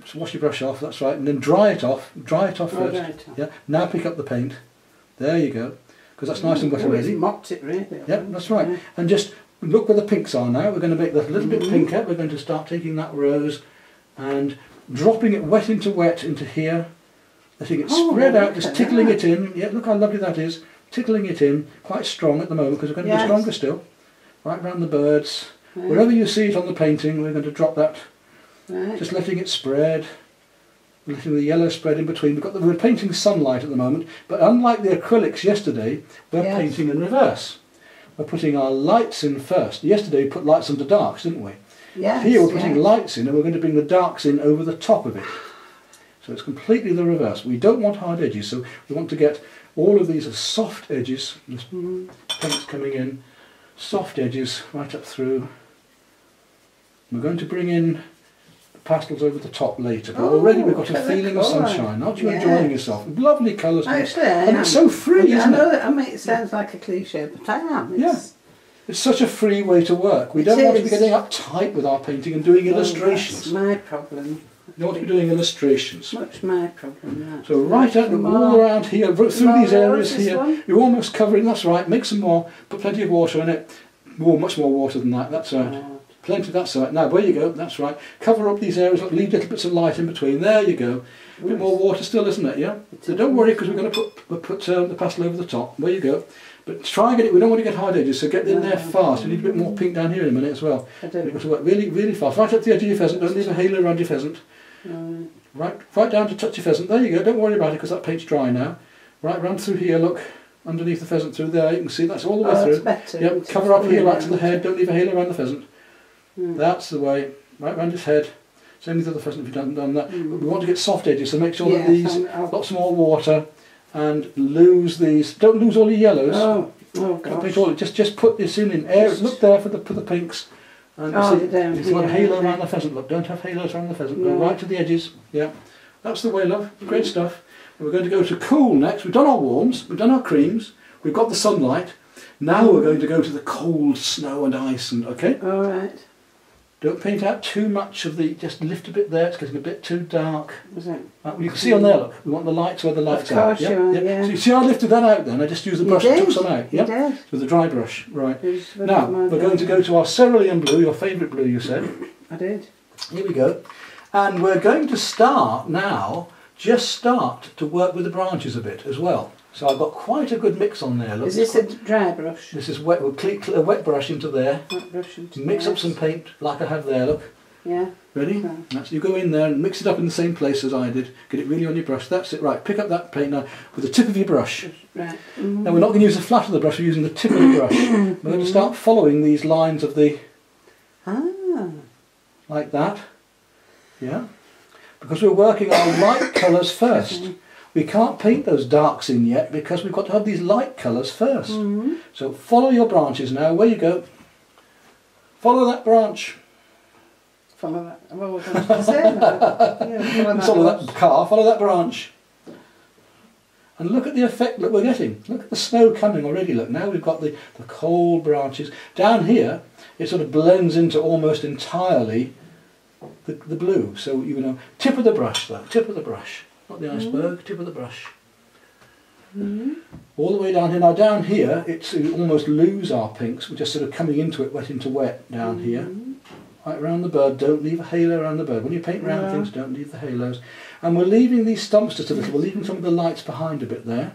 Just wash your brush off, that's right, and then dry it off first. Yeah. Now pick up the paint. There you go, because that's nice and wet already. Mopped it really. Yeah, that's right. Yeah. And just look where the pinks are now. We're going to make that a little bit pinker. We're going to start taking that rose and dropping it wet into here, letting it spread out, just tickling it in. Yeah, look how lovely that is. Tickling it in, quite strong at the moment because we're going to do stronger still. Right round the birds. Yeah. Wherever you see it on the painting, we're going to drop that. Right. Just letting it spread, letting the yellow spread in between. We're painting sunlight at the moment, but unlike the acrylics yesterday, we're painting in reverse. We're putting our lights in first. Yesterday we put lights under darks, didn't we? Yes. Here we're putting lights in and we're going to bring the darks in over the top of it. So it's completely the reverse. We don't want hard edges, so we want to get all of these as soft edges. This paint's coming in, soft edges right up through. We're going to bring in pastels over the top later, but already we've got a feeling of sunshine. Aren't you enjoying yourself? Lovely colours. Actually, and it's so free, isn't it? I know that it sounds like a cliche, but I am. It's such a free way to work. We don't want to be getting uptight with our painting and doing illustrations. That's my problem. You don't want to be doing illustrations. Much my problem, that. So right out, all around here, through these areas here, you're almost covering, that's right, make some more, put plenty of water in it. Much more water than that, that's right. Plenty, that's right. Now, where you go, that's right. Cover up these areas, leave little bits of light in between. There you go. A bit more water still, isn't it? Yeah. So don't worry, because we're going to put the pastel over the top. There you go. But try and get it. We don't want to get hard edges, so get in there fast. You need a bit more pink down here in a minute as well. You've got to work really, really fast. Right up to the edge of your pheasant. Don't leave a halo around your pheasant. Right down to touch your pheasant. There you go. Don't worry about it, because that paint's dry now. Right round through here. Look. Underneath the pheasant through there. You can see that's all the way through. Better. Yep. Cover up here right to the head. Don't leave a halo around the pheasant. That's the way, right round his head. Same with the other pheasant if you haven't done that. But we want to get soft edges, so make sure that these, lots more water, and lose these. Don't lose all your yellows. Oh gosh. Just put this in air. Look there for the pinks. And you see, want a halo around the pheasant. Look, don't have halos around the pheasant. Go right to the edges. Yeah, that's the way, love. Great stuff. And we're going to go to cool next. We've done our warms. We've done our creams. We've got the sunlight. Now we're going to go to the cold snow and ice. And okay. All right. Don't paint out too much of the, just lift a bit there, it's getting a bit too dark. Is it? Well, you can see on there, look, we want the lights where the lights are. Of course you are, yeah. So you see I lifted that out then, I just used the brush and took some out. You did. With a dry brush, right. Now, we're going to go to our cerulean blue, your favourite blue you said. I did. Here we go. And we're going to start now, just start to work with the branches a bit as well. So I've got quite a good mix on there. Look. Is this a dry brush? This is wet. We'll click a wet brush into there. Wet brush into mix up some paint like I have there, look. Yeah. Ready? That's, you go in there and mix it up in the same place as I did. Get it really on your brush. That's it. Right, pick up that paint now with the tip of your brush. Right. Now we're not going to use the flat of the brush, we're using the tip of the brush. We're going to start following these lines of the... Like that. Yeah. Because we're working our light colours first. We can't paint those darks in yet because we've got to have these light colours first. So follow your branches now. Where you go. Follow that branch. Follow that. Well, I was going to say that. Yeah, follow that car. Follow that branch. And look at the effect that we're getting. Look at the snow coming already. Look, now we've got the cold branches. Down here, it sort of blends into almost entirely the blue. So, you know, tip of the brush though. Tip of the brush. Not the iceberg, tip of the brush. All the way down here. Now down here, it's almost lose our pinks. We're just sort of coming into it, wet into wet down here. Right around the bird, don't leave a halo around the bird. When you paint round things, don't leave the halos. And we're leaving these stumps just a little. We're leaving some of the lights behind a bit there.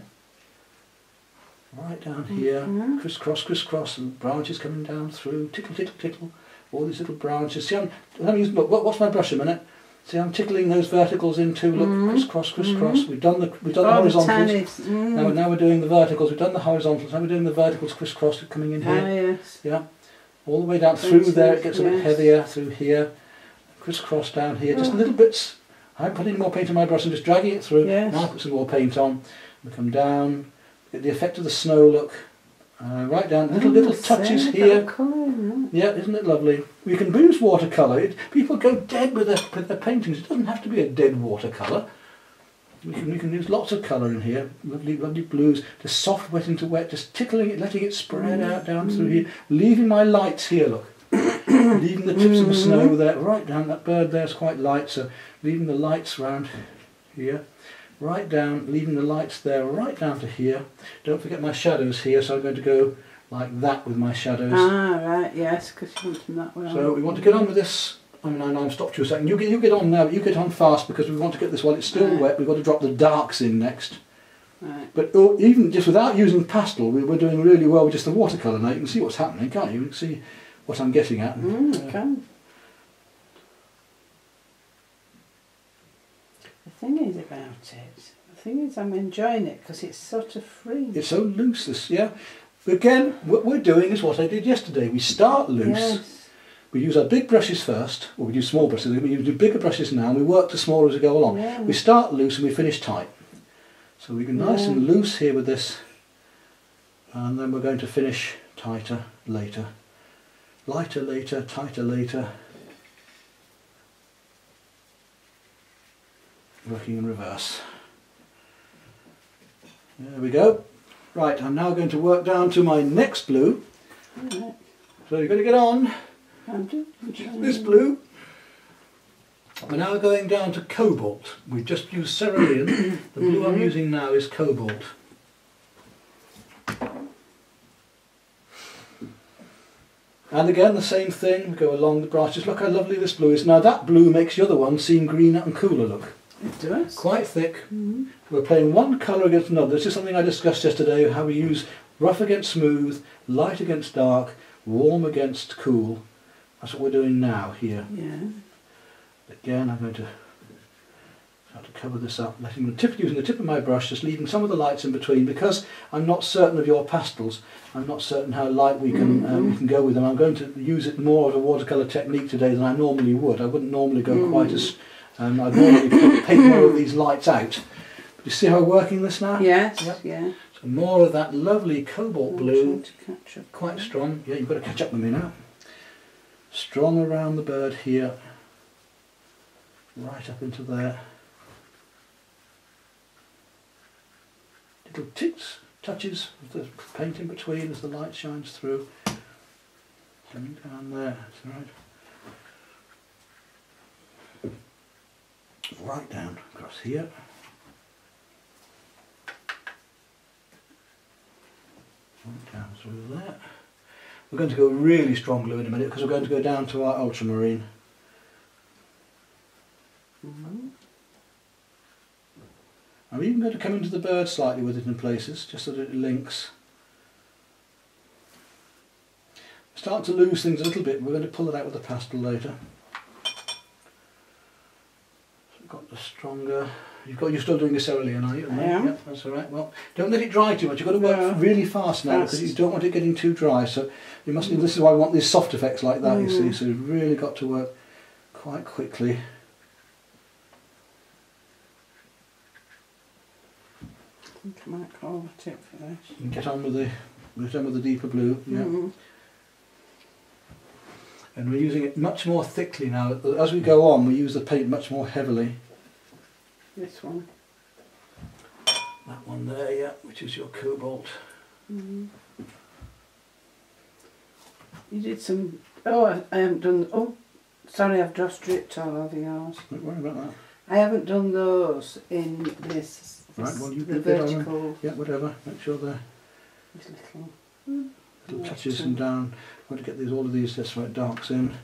right down here, crisscross, and branches coming down through, tickle, all these little branches. See, look, watch my brush a minute. See, I'm tickling those verticals in too. Look, crisscross. We've done the horizontals. Now we're doing the verticals. We've done the horizontals. Now we're doing the verticals, crisscross, coming in here. Yes. Yeah, all the way down through there. It gets a bit heavier through here. Crisscross down here. Just little bits. I haven't put any more paint on my brush. I'm just dragging it through. Yes. Now I put some more paint on. We come down. Get the effect of the snow. Look. Right down, little touches here. Yeah, isn't it lovely? We can use watercolour. People go dead with their paintings. It doesn't have to be a dead watercolour. We can use lots of colour in here. Lovely blues. Just soft wet into wet. Just tickling it, letting it spread out down through here. Leaving my lights here. Look, leaving the tips of the snow there. Right down. That bird there's quite light, so leaving the lights round here. Right down, leaving the lights there, right down to here. Don't forget my shadows here, so I'm going to go like that with my shadows. Ah, right, yes, because you want them that way. So we want to get on with this. I mean, I've stopped you a second. You get on now, but you get on fast because we want to get this while it's still wet. We've got to drop the darks in next. Right. But even just without using pastel, we're doing really well with just the watercolour now. You can see what's happening, can't you? You can see what I'm getting at. I can. The thing is about it, I'm enjoying it because it's sort of free. It's so loose, this, yeah. Again, what we're doing is what I did yesterday. We start loose. Yes. We use our big brushes first, or we use small brushes. We use bigger brushes now, and we work to smaller as we go along. Yeah. We start loose and we finish tight. So we go nice and loose here with this, and then we're going to finish tighter later. Lighter later, tighter later. Working in reverse. There we go. Right, I'm now going to work down to my next blue. Right. So you're going to get on this blue. We're now going down to cobalt. We've just used cerulean. The blue I'm using now is cobalt. And again the same thing, we go along the branches. Look how lovely this blue is. Now that blue makes the other one seem greener and cooler, look. It does. Quite thick. We're playing one colour against another. This is something I discussed yesterday, how we use rough against smooth, light against dark, warm against cool. That's what we're doing now here. Yeah. Again, I'm going to try to cover this up, using the tip of my brush, just leaving some of the lights in between, because I'm not certain of your pastels. I'm not certain how light we can go with them. I'm going to use it more of a watercolour technique today than I normally would. I wouldn't normally go quite as... I'd normally paint more of these lights out. But you see how we're working this now? Yes, yep. yeah. So more of that lovely cobalt blue, To catch up. quite strong. Yeah, you've got to catch up with me now. Strong around the bird here, right up into there. Little ticks, touches of the paint in between as the light shines through. Coming down there, that's right. Right down across here. Right down through there. We're going to go really strong blue in a minute because we're going to go down to our ultramarine. I'm even going to come into the bird slightly with it in places, just so that it links. Start to lose things a little bit. We're going to pull it out with the pastel later. Got the stronger. You're still doing the cerulean, are you? I am. Yep, that's all right. Well, don't let it dry too much. You've got to work really fast now because you don't want it getting too dry. So you must. This is why we want these soft effects like that. You see, so you've really got to work quite quickly. I think I might call the tip for this. And get on with the deeper blue. Yeah. And we're using it much more thickly now. As we go on, we use the paint much more heavily. This one. That one there, yeah, which is your cobalt. You did some... Oh, I haven't done... Oh, sorry, I've just stripped all over yours. Don't worry about that. I haven't done those in this. Right, well, you the did it on them. vertical. Yeah, whatever. Make sure they're... This little touches them down. I'm going to get all of these just right darks in.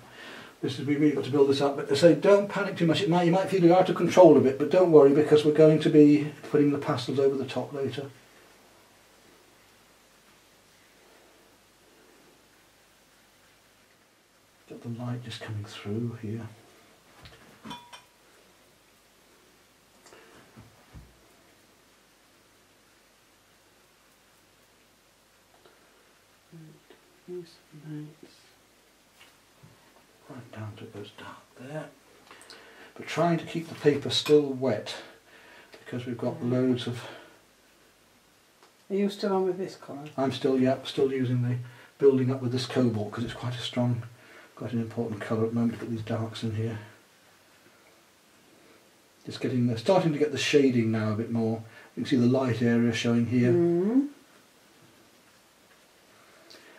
This is, we really got to build this up, but I say don't panic too much. You might feel you're out of control a bit, but don't worry because we're going to be putting the pastels over the top later. the light just coming through here. Use some lights. Right down to it goes dark there. But trying to keep the paper still wet because we've got loads of... Are you still on with this colour? I'm still, yeah, still using the building up with this cobalt because it's quite a strong, quite an important colour at the moment to get these darks in here. Just getting, starting to get the shading now a bit more. You can see the light area showing here. Mm.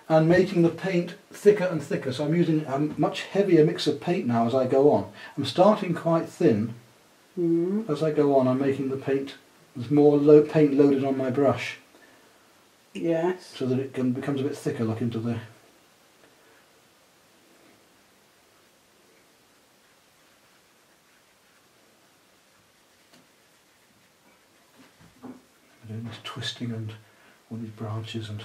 And making the paint thicker and thicker, so I'm using a much heavier mix of paint now as I go on. I'm starting quite thin. As I go on I'm making the paint, there's more paint loaded on my brush. Yes. So that it becomes a bit thicker, look into there. Doing this twisting and all these branches and...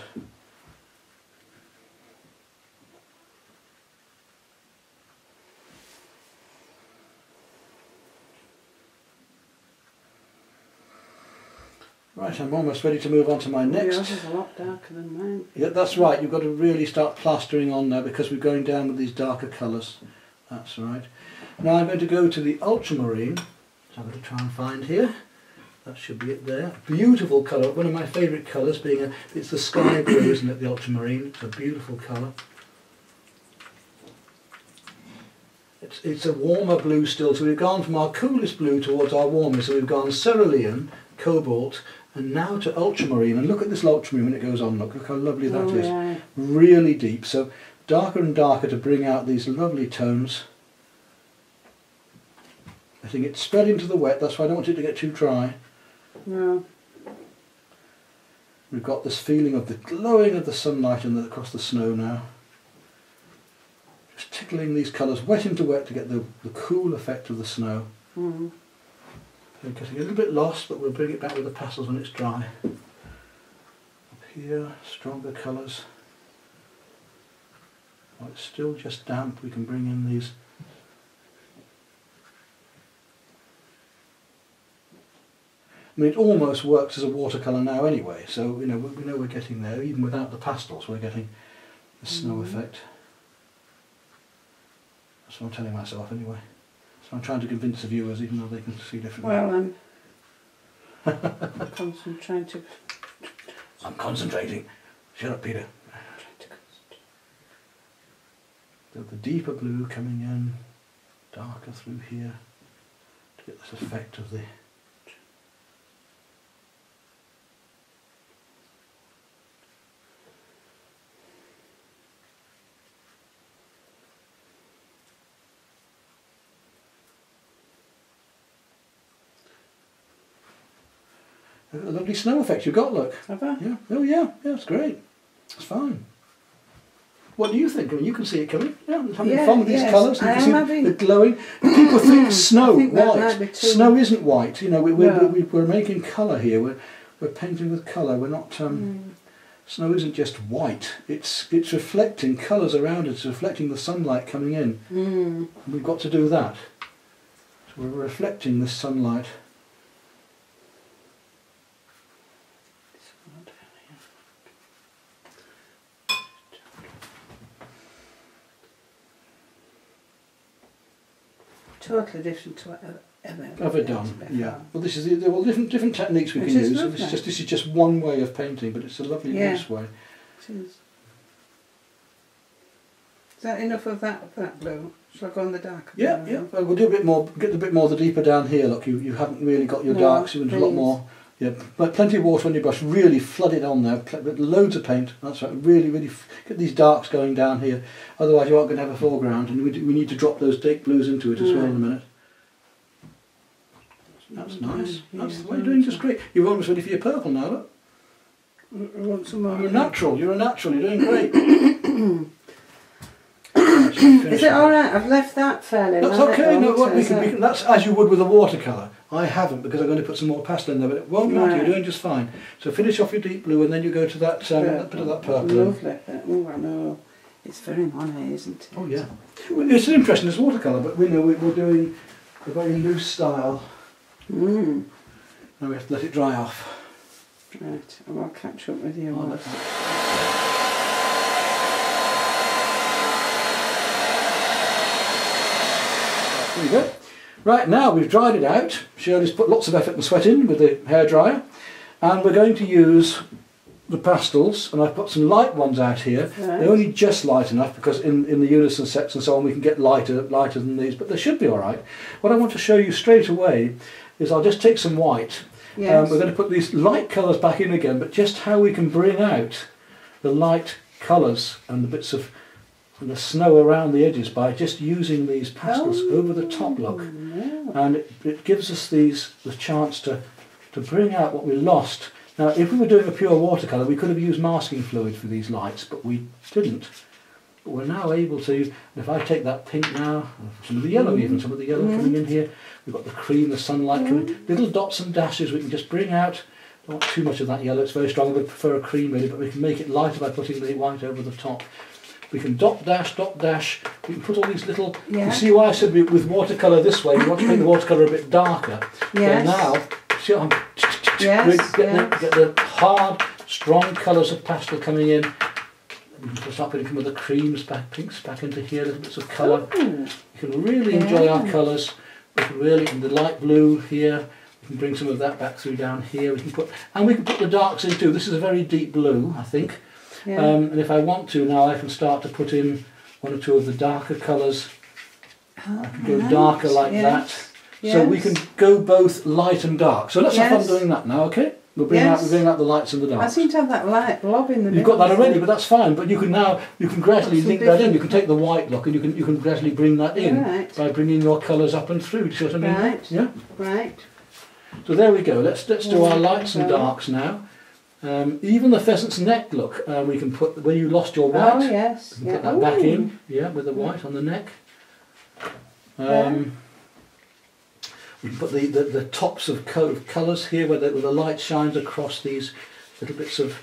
Right, I'm almost ready to move on to my next. Yours is a lot darker than mine. Yeah, that's right. You've got to really start plastering on now because we're going down with these darker colours. That's right. Now I'm going to go to the ultramarine. So I'm going to try and find here. That should be it there. Beautiful colour. One of my favourite colours being it's the sky blue, isn't it? The ultramarine. It's a beautiful colour. It's a warmer blue still. So we've gone from our coolest blue towards our warmest. So we've gone cerulean, cobalt, and now to ultramarine. And look at this ultramarine when it goes on. Look how lovely that is. Yeah. Really deep. So darker and darker to bring out these lovely tones. I think it's spread into the wet. That's why I don't want it to get too dry. No. We've got this feeling of the glowing of the sunlight across the snow now. Just tickling these colours wet into wet to get the cool effect of the snow. Mm. They're getting a little bit lost, but we'll bring it back with the pastels when it's dry. Up here, stronger colours. While it's still just damp, we can bring in these. I mean, it almost works as a watercolour now anyway, so you know we know we're getting there. Even without the pastels, we're getting the snow effect. That's what I'm telling myself anyway. So I'm trying to convince the viewers, even though they can see differently. Well, I'm concentrating. I'm concentrating. Shut up, Peter. The deeper blue coming in, darker through here, to get this effect of the... A lovely snow effect you've got, look. Have I? Yeah. Oh yeah, it's great. It's fine. What do you think? I mean, you can see it coming. Yeah, having fun with these colours. You can see the glowing. People think snow white. Snow isn't white. You know, we're making colour here. We're painting with colour. We're not. Snow isn't just white. It's reflecting colours around it. It's reflecting the sunlight coming in. And we've got to do that. So we're reflecting the sunlight. Totally different to what I've ever done. Yeah. Well, this is there are different techniques we can use. So this is just one way of painting, but it's a lovely loose way. It is. Is that enough of that blue? Shall I go on the darker? Yeah, yeah. Well, we'll do a bit more. Get a bit more the deeper down here. Look, you haven't really got your darks. You want a lot more. Yeah, but plenty of water on your brush. Really flood it on there. Loads of paint. That's right. Really, really get these darks going down here. Otherwise, you aren't going to have a foreground, and we need to drop those deep blues into it as well in a minute. That's nice. That's you're doing just great. You're almost ready for your purple now. Look. I want some more. You're a natural. You're a natural. You're doing great. Is it all right? I've left that fairly. That's okay. No, we can. That's as you would with a watercolour. I haven't because I'm going to put some more pastel in there, but it won't matter. You're doing just fine. So finish off your deep blue, and then you go to that bit of that purple. Lovely. Oh, I know. It's very Monet, isn't it? Oh yeah. Well, it's interesting as watercolour, but we know we're doing a very loose style. Mm. Now we have to let it dry off. Right, and I'll catch up with you. There you go. Right, now we've dried it out. Shirley's put lots of effort and sweat in with the hairdryer, and we're going to use the pastels, and I've put some light ones out here. Right. They're only just light enough because in the unison sets and so on we can get lighter than these, but they should be alright. What I want to show you straight away is I'll just take some white. Yes. We're going to put these light colours back in again, but just how we can bring out the light colours and the bits of the snow around the edges by just using these pastels over the top, look. Yeah. And it gives us the chance to bring out what we lost. Now, if we were doing a pure watercolour, we could have used masking fluid for these lights, but we didn't. But we're now able to, if I take that pink now, some of the yellow even, some of the yellow coming in here, we've got the cream, the sunlight coming, little dots and dashes we can just bring out. Don't want too much of that yellow, it's very strong, I would prefer a cream really, but we can make it lighter by putting the white over the top. We can dot dash, we can put all these little, you see why I said with watercolour this way, we want to make the watercolour a bit darker. Yes. Well now, see I'm get the hard, strong colours of pastel coming in. We can start putting some of the creams back, pinks back into here, little bits of colour. You can really enjoy our colours. We can really, in the light blue here, we can bring some of that back through down here. We can put the darks in too. This is a very deep blue, I think. Yeah. And if I want to now, I can start to put in one or two of the darker colours. I can go darker like that. Yes. So we can go both light and dark. So let's have fun doing that now, okay? We'll bring out the lights and the darks. I seem to have that light blob in the middle. You've got that already, but that's fine. But you can gradually link that in. You can take the white look and you can gradually bring that in by bringing your colours up and through. Do you see what I mean? Right. Yeah. Right. So there we go. Let's do our lights and darks now. Even the pheasant's neck look, we can put where you lost your white. Oh yes. You can put that back in. Yeah, with the white on the neck. We can put the tops of colours here where the light shines across these little bits of...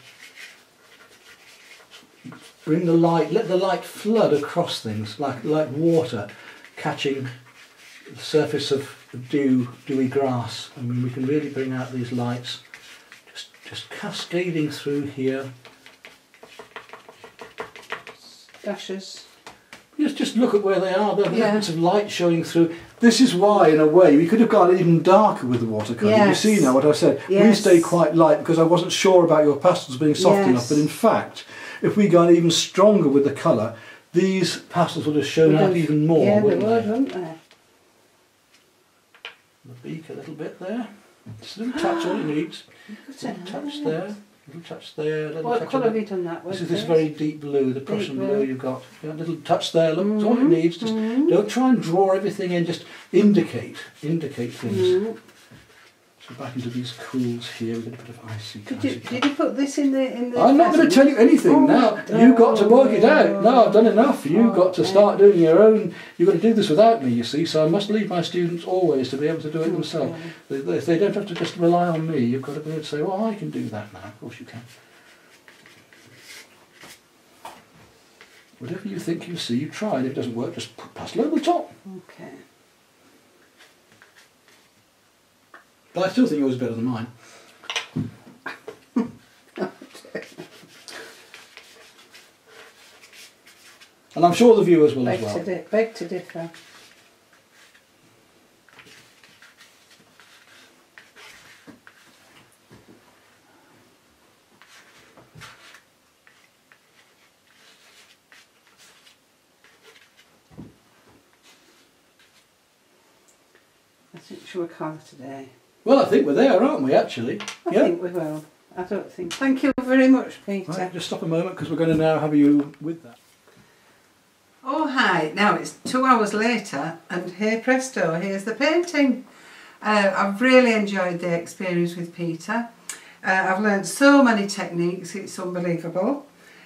Bring the light, let the light flood across things like water catching the surface of dewy grass. I mean, we can really bring out these lights just cascading through here. Dashes. Just look at where they are. There are bits of light showing through. This is why, in a way, we could have gone even darker with the watercolour. Yes. You see now what I said? Yes. We stayed quite light because I wasn't sure about your pastels being soft enough. But in fact, if we'd gone even stronger with the colour, these pastels would have shown out even more, wouldn't they? The beak a little bit there. Just a little touch, all it needs. A little touch there. Little touch there. Little what touch colour have you done that with? This very deep blue, the Prussian blue you've got. Yeah, a little touch there, look, that's all it needs. Just don't try and draw everything in, just indicate things. So back into these cools here, we've got a bit of icy. Did you put this in the I'm not going to tell you anything now. You've got to work it out. No, I've done enough. You've got to start doing your own. You've got to do this without me, you see. So I must leave my students always to be able to do it themselves. They don't have to just rely on me. You've got to be able to say, well, I can do that now. Of course you can. Whatever you think you see, you try. And if it doesn't work, just put pastel over the top. Okay. But I still think yours is better than mine. And I'm sure the viewers will as well. Beg to differ. I think she'll colour today. Well, I think we're there, aren't we, actually? I think we will. I don't think... Thank you very much, Peter. Right, just stop a moment, because we're going to now have you with that. Oh, hi. Now, it's 2 hours later, and here presto, here's the painting. I've really enjoyed the experience with Peter. I've learned so many techniques, it's unbelievable.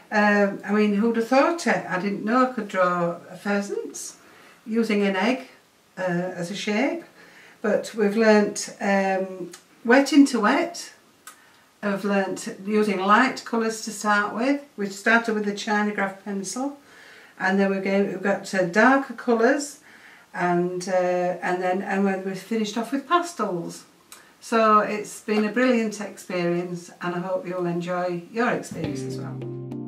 I mean, who'd have thought it? I didn't know I could draw pheasants using an egg as a shape. But we've learnt wet into wet. I've learnt using light colours to start with. We started with the China graph pencil. and then we've got darker colours, and when we've finished off with pastels. So it's been a brilliant experience, and I hope you'll enjoy your experience as well.